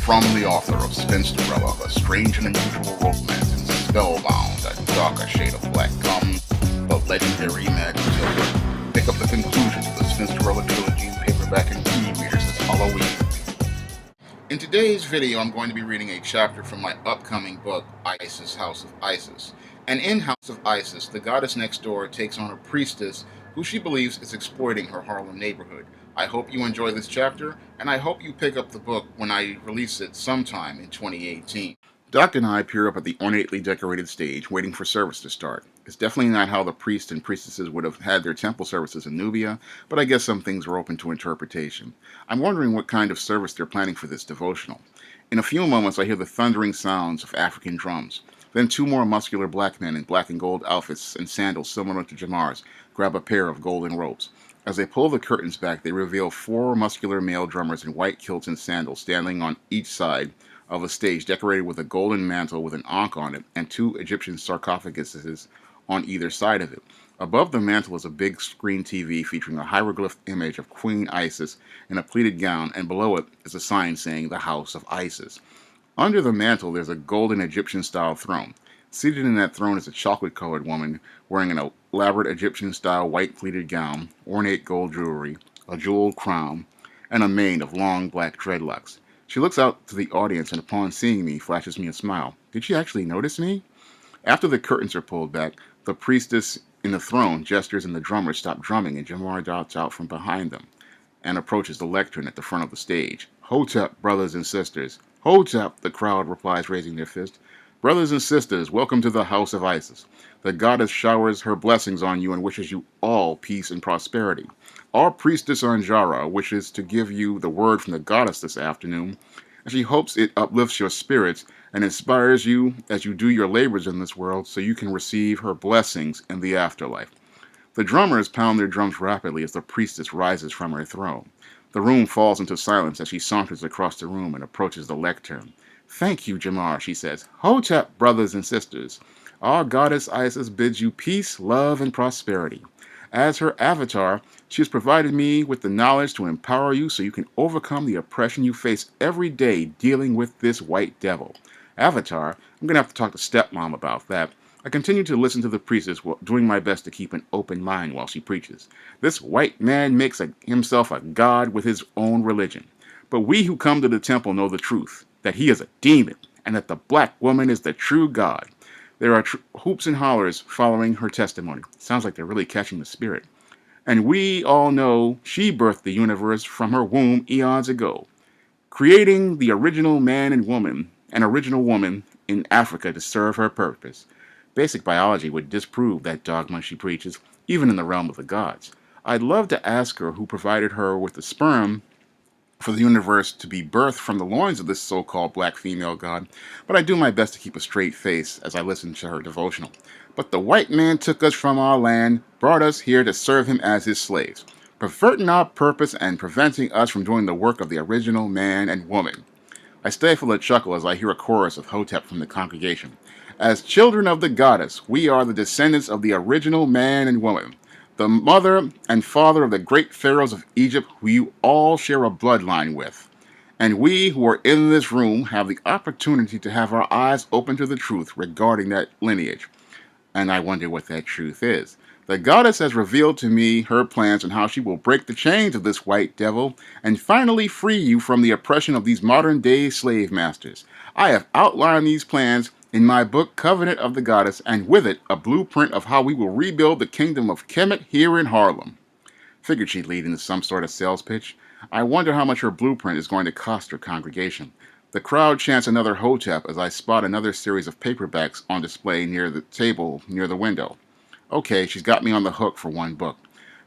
From the author of Spinsterella, a strange and unusual romance, and Spellbound, a darker shade of black, comes the legendary Magna Tilda. Pick up the conclusion of the Spinsterella trilogy in paperback and e-readers this Halloween. In today's video, I'm going to be reading a chapter from my upcoming book, Isis, House of Isis. And in House of Isis, the goddess next door takes on a priestess who she believes is exploiting her Harlem neighborhood. I hope you enjoy this chapter, and I hope you pick up the book when I release it sometime in 2018. Doc and I peer up at the ornately decorated stage, waiting for service to start. It's definitely not how the priests and priestesses would have had their temple services in Nubia, but I guess some things were open to interpretation. I'm wondering what kind of service they're planning for this devotional. In a few moments, I hear the thundering sounds of African drums. Then two more muscular black men in black and gold outfits and sandals similar to Jamar's grab a pair of golden ropes. As they pull the curtains back, they reveal four muscular male drummers in white kilts and sandals standing on each side of a stage decorated with a golden mantle with an ankh on it and two Egyptian sarcophaguses on either side of it. Above the mantle is a big screen TV featuring a hieroglyph image of Queen Isis in a pleated gown, and below it is a sign saying the House of Isis. Under the mantle, there's a golden Egyptian-style throne. Seated in that throne is a chocolate-colored woman wearing an elaborate Egyptian-style white pleated gown, ornate gold jewelry, a jeweled crown, and a mane of long black dreadlocks. She looks out to the audience and upon seeing me, flashes me a smile. Did she actually notice me? After the curtains are pulled back, the priestess in the throne gestures and the drummers stop drumming, and Jamar darts out from behind them and approaches the lectern at the front of the stage. Hotep, brothers and sisters. Hotep, the crowd replies, raising their fist. Brothers and sisters, welcome to the House of Isis. The goddess showers her blessings on you and wishes you all peace and prosperity. Our priestess Anjara wishes to give you the word from the goddess this afternoon, and she hopes it uplifts your spirits and inspires you as you do your labors in this world so you can receive her blessings in the afterlife. The drummers pound their drums rapidly as the priestess rises from her throne. The room falls into silence as she saunters across the room and approaches the lectern. Thank you, Jamar, she says. Hotep, brothers and sisters. Our goddess Isis bids you peace, love, and prosperity. As her avatar, she has provided me with the knowledge to empower you so you can overcome the oppression you face every day dealing with this white devil. Avatar, I'm going to have to talk to stepmom about that. I continue to listen to the priestess while doing my best to keep an open mind while she preaches. This white man makes himself a god with his own religion. But we who come to the temple know the truth, that he is a demon, and that the black woman is the true God. There are hoops and hollers following her testimony. Sounds like they're really catching the spirit. And we all know she birthed the universe from her womb eons ago, creating the original man and woman, an original woman in Africa to serve her purpose. Basic biology would disprove that dogma she preaches, even in the realm of the gods. I'd love to ask her who provided her with the sperm for the universe to be birthed from the loins of this so-called black female god, but I do my best to keep a straight face as I listen to her devotional. But the white man took us from our land, brought us here to serve him as his slaves, perverting our purpose and preventing us from doing the work of the original man and woman. I stifle a chuckle as I hear a chorus of Hotep from the congregation. As children of the goddess, we are the descendants of the original man and woman, the mother and father of the great pharaohs of Egypt who you all share a bloodline with. And we who are in this room have the opportunity to have our eyes open to the truth regarding that lineage. And I wonder what that truth is. The goddess has revealed to me her plans on how she will break the chains of this white devil and finally free you from the oppression of these modern-day slave masters. I have outlined these plans in my book, Covenant of the Goddess, and with it, a blueprint of how we will rebuild the kingdom of Kemet here in Harlem. Figured she'd lead into some sort of sales pitch. I wonder how much her blueprint is going to cost her congregation. The crowd chants another Hotep as I spot another series of paperbacks on display near the table near the window. Okay, she's got me on the hook for one book.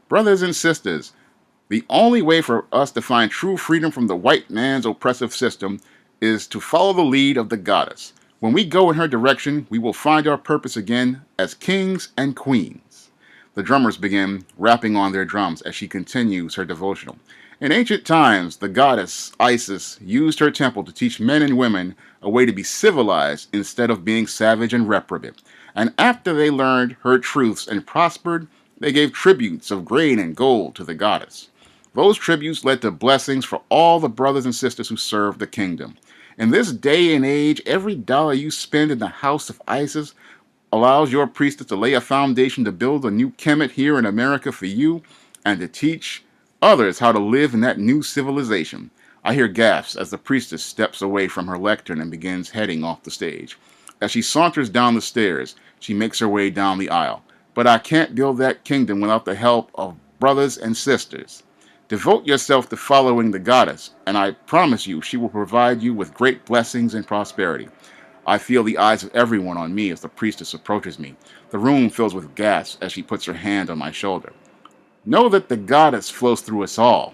Brothers and sisters, the only way for us to find true freedom from the white man's oppressive system is to follow the lead of the goddess. When we go in her direction, we will find our purpose again as kings and queens. The drummers begin rapping on their drums as she continues her devotional. In ancient times, the goddess Isis used her temple to teach men and women a way to be civilized instead of being savage and reprobate. And after they learned her truths and prospered, they gave tributes of grain and gold to the goddess. Those tributes led to blessings for all the brothers and sisters who served the kingdom. In this day and age, every dollar you spend in the House of Isis allows your priestess to lay a foundation to build a new Kemet here in America for you and to teach others how to live in that new civilization. I hear gasps as the priestess steps away from her lectern and begins heading off the stage. As she saunters down the stairs, she makes her way down the aisle. But I can't build that kingdom without the help of brothers and sisters. Devote yourself to following the goddess, and I promise you she will provide you with great blessings and prosperity. I feel the eyes of everyone on me as the priestess approaches me. The room fills with gasps as she puts her hand on my shoulder. Know that the goddess flows through us all,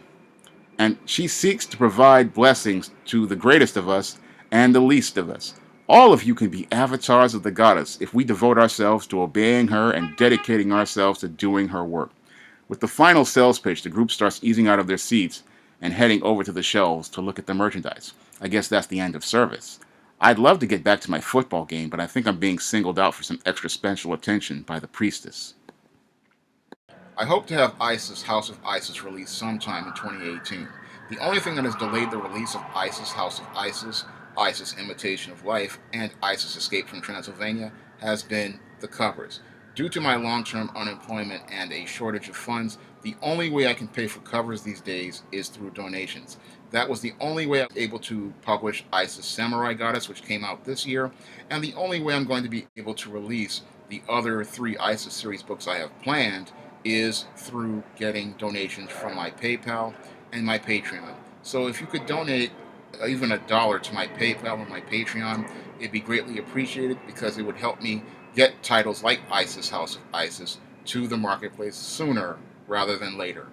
and she seeks to provide blessings to the greatest of us and the least of us. All of you can be avatars of the goddess if we devote ourselves to obeying her and dedicating ourselves to doing her work. With the final sales pitch, the group starts easing out of their seats and heading over to the shelves to look at the merchandise. I guess that's the end of service. I'd love to get back to my football game, but I think I'm being singled out for some extra special attention by the priestess. I hope to have ISIS House of Isis released sometime in 2018. The only thing that has delayed the release of ISIS House of Isis, ISIS Imitation of Life, and ISIS Escape from Transylvania has been the covers. Due to my long-term unemployment and a shortage of funds, the only way I can pay for covers these days is through donations. That was the only way I was able to publish ISIS Samurai Goddess, which came out this year, and the only way I'm going to be able to release the other 3 ISIS series books I have planned is through getting donations from my PayPal and my Patreon. So if you could donate even $1 to my PayPal and my Patreon, it'd be greatly appreciated because it would help me get titles like ISIS House of Isis to the marketplace sooner rather than later.